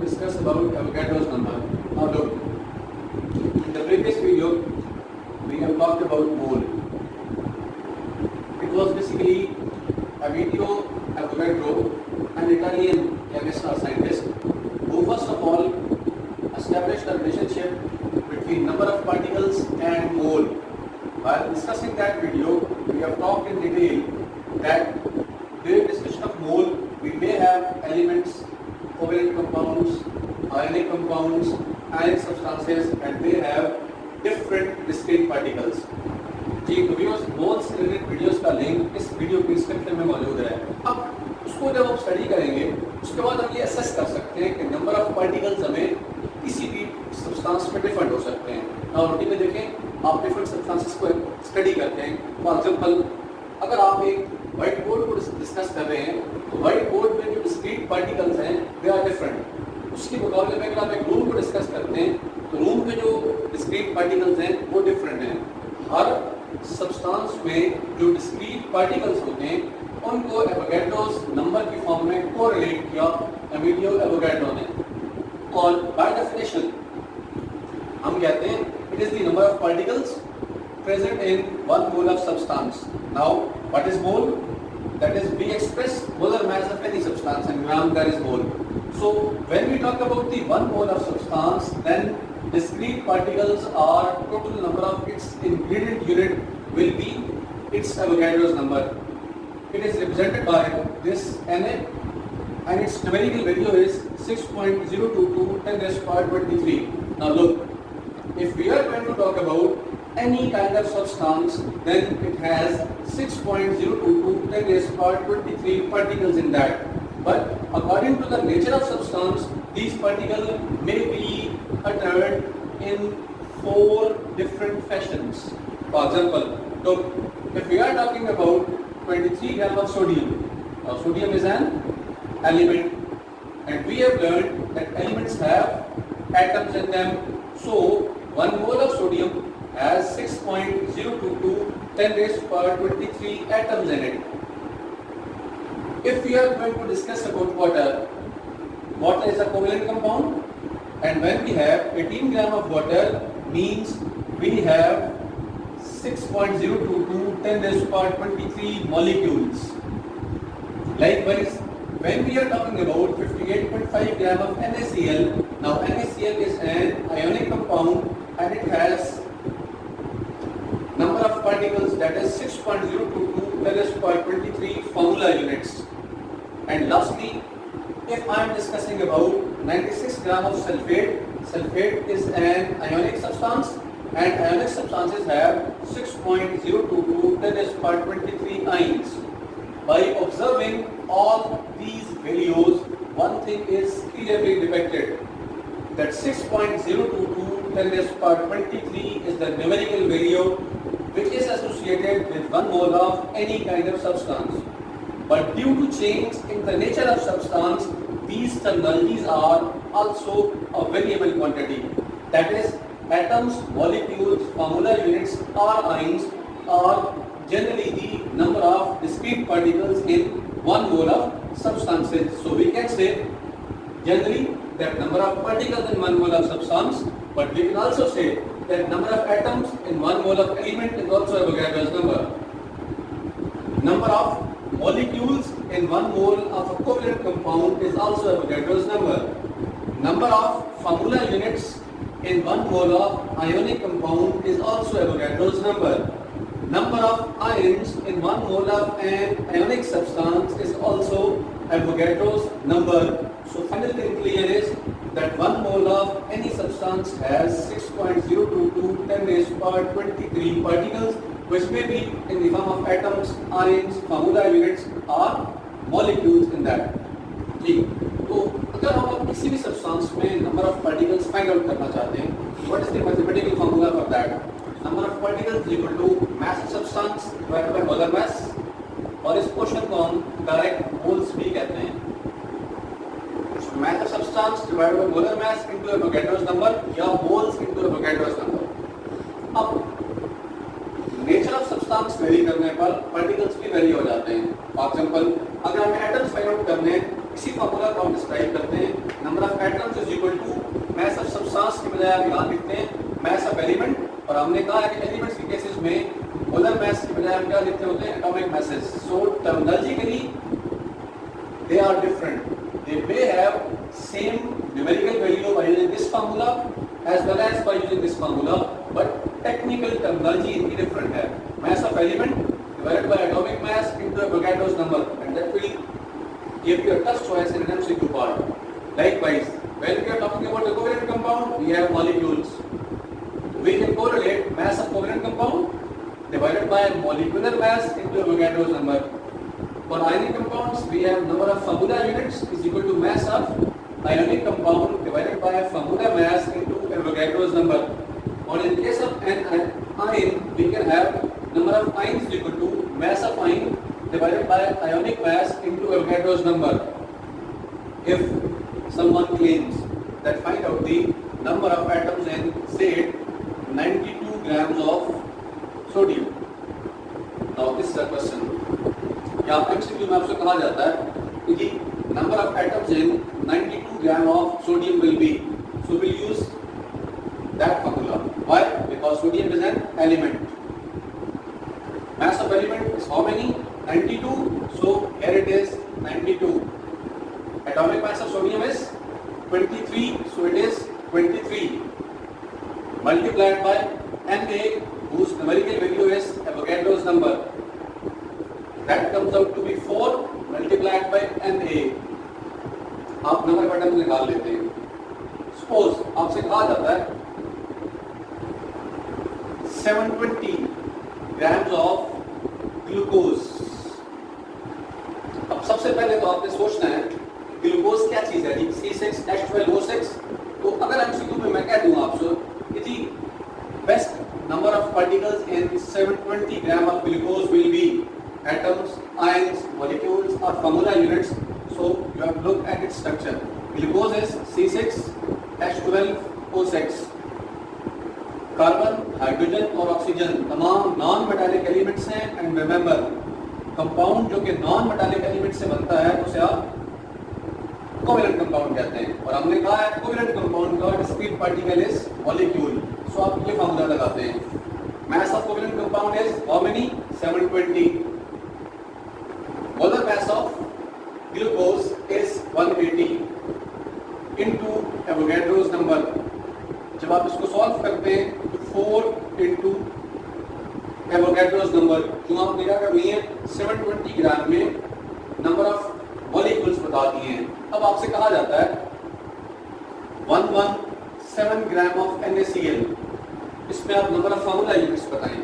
discuss about Avogadro's number. Now look, in the previous video, we have talked about mole. It was basically Amedeo Avogadro, an Italian chemist or scientist, who first of all established a relationship between number of particles and mole. While discussing that video, we have talked in detail that during discussion of mole, we may have elements, covalent compounds, ionic compounds, ionic substances, and they have different discrete particles. जी तो viewers मोल से related videos का link इस video के description में मौजूद है। अब उसको जब आप स्टडी करेंगे उसके बाद हम ये असेस कर सकते हैं कि नंबर ऑफ पार्टिकल्स हमें किसी भी सब्सटेंस में डिफरेंट हो सकते हैं। और रूटीन में देखें आप डिफरेंट सब्सटेंसेस को स्टडी करते हैं। फॉर एग्जांपल अगर आप एक व्हाइट बोर्ड को डिस्कस कर रहे हैं तो व्हाइट बोर्ड में जो डिस्क्रीट पार्टिकल्स हैं दे आर डिफरेंट। उसके मुकाबले में अगर आप एक रूम को डिस्कस करते हैं तो रूम के जो डिस्क्रीट पार्टिकल्स हैं वो डिफरेंट हैं। हर सब्सटेंस में जो डिस्क्रीट पार्टिकल्स होते हैं उनको एवोगैड्रोस नंबर की फॉर्म में कोरिलेट किया अमेडियो एवोगैड्रो ने। और बाय डेफिनेशन हम कहते हैं it is the number of particles present in 1 mole of substance. Now, what is mole? That is, we express molar mass of any substance, and gram that is mole. So, when we talk about the 1 mole of substance, then discrete particles are total number of its ingredient unit will be its Avogadro's number. It is represented by this Na, and its numerical value is 6.022 10 raised to power 23. Now, look, if we are going to talk about any kind of substance, then it has 6.022 10 raised to power 23 particles in that. But according to the nature of substance, these particles may be uttered in 4 different fashions. For example, so if we are talking about 23 gram of sodium, now sodium is an element, and we have learned that elements have atoms in them. So 1 mole of sodium has 6.022 10 raised to power 23 atoms in it. If we are going to discuss about water, water is a covalent compound, and when we have 18 gram of water means we have 6.022 10 raised to power 23 molecules. Likewise, when we are talking about 58.5 gram of NaCl, now NaCl is an ionic compound and it has number of particles that is 6.022 10 raised to power 23 formula units. And lastly, if I am discussing about 96 gram of sulfate, sulfate is an ionic substance and ionic substances have 6.022 10 raised to power 23 ions. By observing all these values, one thing is clearly depicted that 6.022 10 raised to power 23 is the numerical value which is associated with 1 mole of any kind of substance. But due to change in the nature of substance, these terminologies are also a variable quantity. That is, atoms, molecules, formula units or ions are generally the number of discrete particles in 1 mole of substances. So we can say generally that number of particles in 1 mole of substance, but we can also say that number of atoms in 1 mole of element is also Avogadro's number. Number of molecules in 1 mole of a covalent compound is also Avogadro's number. Number of formula units in 1 mole of ionic compound is also Avogadro's number. Number of ions in 1 mole of an ionic substance is also Avogadro's number. So final thing clear is that 1 mole of any substance has 6.022 10 raised to power 23 particles, which may be in the form of atoms, ions, formula units or molecules in that. जी, तो अगर हम किसी भी substance में number of particles find out करना चाहते हैं, what is the mathematical formula for that? Number of particles equal to mass of substance divided by molar mass, और इस क्वेश्चन को हम डायरेक्ट मोल्स भी कहते हैं। Mass of substance divided by molar mass into Avogadro's number या moles into Avogadro's number. अब nature of substance very करने पर particles भी वेरी हो जाते हैं। For example, अगर हमें atoms फाइंड आउट करने हैं इसी फार्मूला को हम डिस्क्राइब करते हैं, number of atoms is equal to mass of substance के बजाय आप यहाँ लिखते हैं मास ऑफ एलिमेंट, और हमने कहा है कि एलिमेंट्स के केसेस में मोलर मास के बजाय हम क्या लिखते होते हैं, atomic masses. So terminologically they are different. They may have same numerical value by using this formula as well as by using this formula, but technical terminology इनकी different है. Mass of element divided by atomic mass into Avogadro's number, and that will give you a tough choice in an MCQ part. Likewise, when we are talking about a covalent compound, we have molecules. We can correlate mass of covalent compound divided by molecular mass into Avogadro's number. For ionic compounds, we have number of formula units is equal to mass of ionic compound divided by formula mass into Avogadro's number. Or in case of an ion, we can have number of ions is equal to mass of ion divided by ionic mass into Avogadro's number. If someone claims that find out the number of atoms in, say, 92 grams of sodium. Now this is a question. या MCQ में आपसे कहा जाता है कि number of atoms in 92 gram of sodium will be. So we'll use that formula. Why? Because sodium is an element. Mass of element is how many? 92. So here it is 92. Atomic mass of sodium is 23. So it is 23. Multiplied by Na, whose numerical value is Avogadro's number. That comes out to be 4 multiplied by Na. आप number pattern निकाल लेते हैं. Suppose आपसे कहा जाता है 720 grams of glucose. अब सबसे पहले तो आपने सोचना है ग्लूकोज क्या चीज है जी, C6H12O6. तो अगर MCQ में मैं कह दूं आपसे कि जी best number of particles in 720 gram of glucose will be atoms, ions, molecules or formula units. So you have to look at its structure. Glucose is C6H12O6. Carbon, hydrogen और oxygen तमाम non metallic elements हैं. And remember, compound जो कि non metallic element से बनता है उसे आप कोवेलेंट कंपाउंड कहते हैं. और हमने कहा है कोवेलेंट कंपाउंड का डिस्क्रीट पार्टिकल इज मॉलिक्यूल. सो आप ये फार्मूला लगाते हैं. Mass of covalent compound is how many? 720. Molar mass of glucose is 180 into Avogadro's number. जब आप इसको सॉल्व करते हैं तो 4 इनटू एवोगाड्रोस नंबर, जो आपने क्या कर ली है 720 ग्राम में नंबर ऑफ मॉलिक्यूल्स बता दिए हैं. अब आपसे कहा जाता है 117 ग्राम ऑफ NaCl. इसमें आप नंबर ऑफ फार्मूला यूनिट्स बताएं.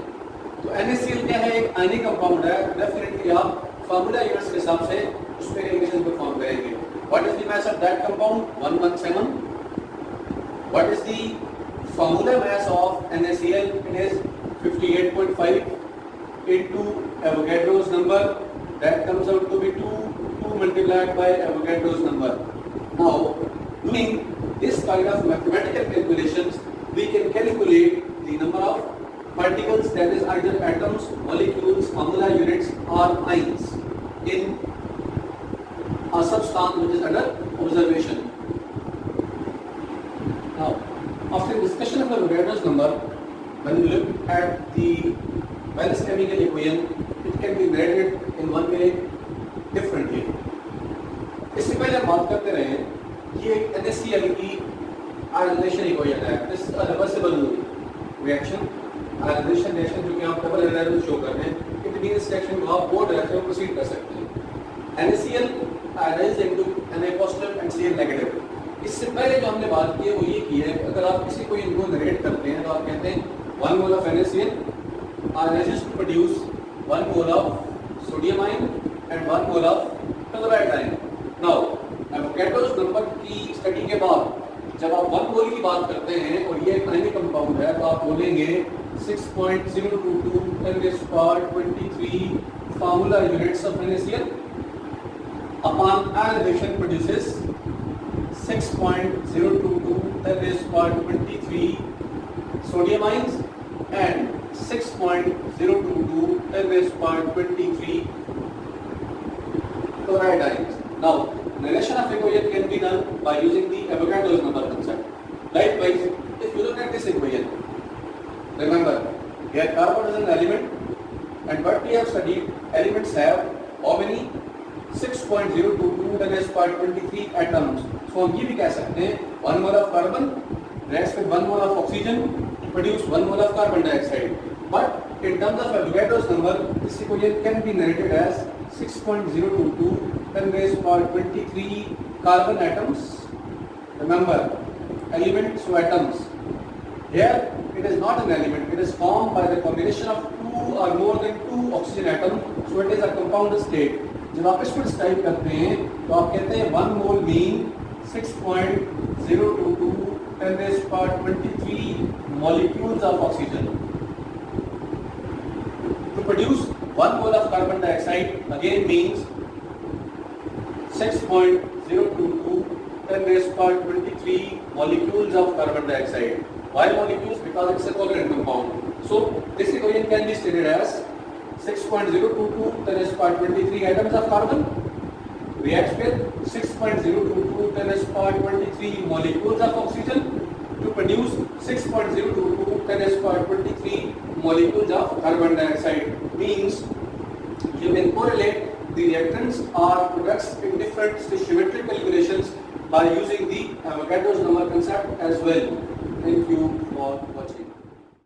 तो NaCl क्या है? एक आयनिक कंपाउंड है. डेफिनेटली आप फार्मूला यूनिट्स के हिसाब से उस पर रिएक्शन परफॉर्म करेंगे. What is the mass of that compound? 117. What is the formula mass of NaCl? It is 58.5 into Avogadro's number. That comes out to be 2 multiplied by Avogadro's number. Now, doing this kind of mathematical calculations, we can calculate the number of particles, that is either atoms, molecules, formula units or ions in a substance which is under observation. Now, after discussion of Avogadro's number, when we look at the balanced chemical equation, it can be graded in one way differently. इससे पहले हम बात करते रहे ये NaCl की ionisation equation है. This is a reversible reaction. Ionisation reaction जो कि आप डबल एनालाइज शो कर रहे हैं, इट मींस रिएक्शन को आप बोर्ड रिएक्शन में प्रोसीड कर सकते हैं. NaCl ionise into Na positive and Cl negative. इससे पहले जो हमने बात की है वो ये की है, अगर आप किसी को इनको नरेट करते हैं तो आप कहते हैं 1 mole of NaCl ionizes to produce 1 mole of sodium ion and 1 mole of chloride ion. Now, Avogadro's number की स्टडी के बाद जब आप 1 मोल की बात करते हैं और ये एक आयनिक कंपाउंड है तो आप बोलेंगे 6.022 10^23 formula units of NaCl upon ionization produces 6.022 10^23 sodium ions and 6.022 10^23 chloride ions. Now, narration of equation can be done by using the Avogadro's number concept. Likewise, if you look at this equation, remember, here carbon is an element, and what we have studied, elements have how many? 6.022 10 raised to power 23 atoms. So हम ये भी कह सकते हैं 1 mole of carbon reacts with 1 mole of oxygen to produce 1 mole of carbon dioxide. But in terms of Avogadro's number, this equation can be narrated as 6.022 10 raised to power 23 carbon atoms. Remember, elements to atoms. Here it is not an element, it is formed by the combination of 2 or more than 2 oxygen atoms, so it is a compound state. जब आप इसको describe करते हैं तो आप कहते हैं 1 मोल mean 6.022 10 raised to power 23 molecules of oxygen. To produce 1 mole of carbon dioxide again means 6.022 10 raised to power 23 molecules of carbon dioxide. Why molecules? Because it's a covalent compound. So this equation can be stated as 6.022 10 raised to power 23 atoms of carbon reacts with 6.022 10 raised to power 23 molecules of oxygen to produce 6.022 10 raised to power 23 molecules of carbon dioxide. Means you can correlate the reactants or products in different stoichiometric calculations by using the Avogadro's number concept as well. Thank you for watching.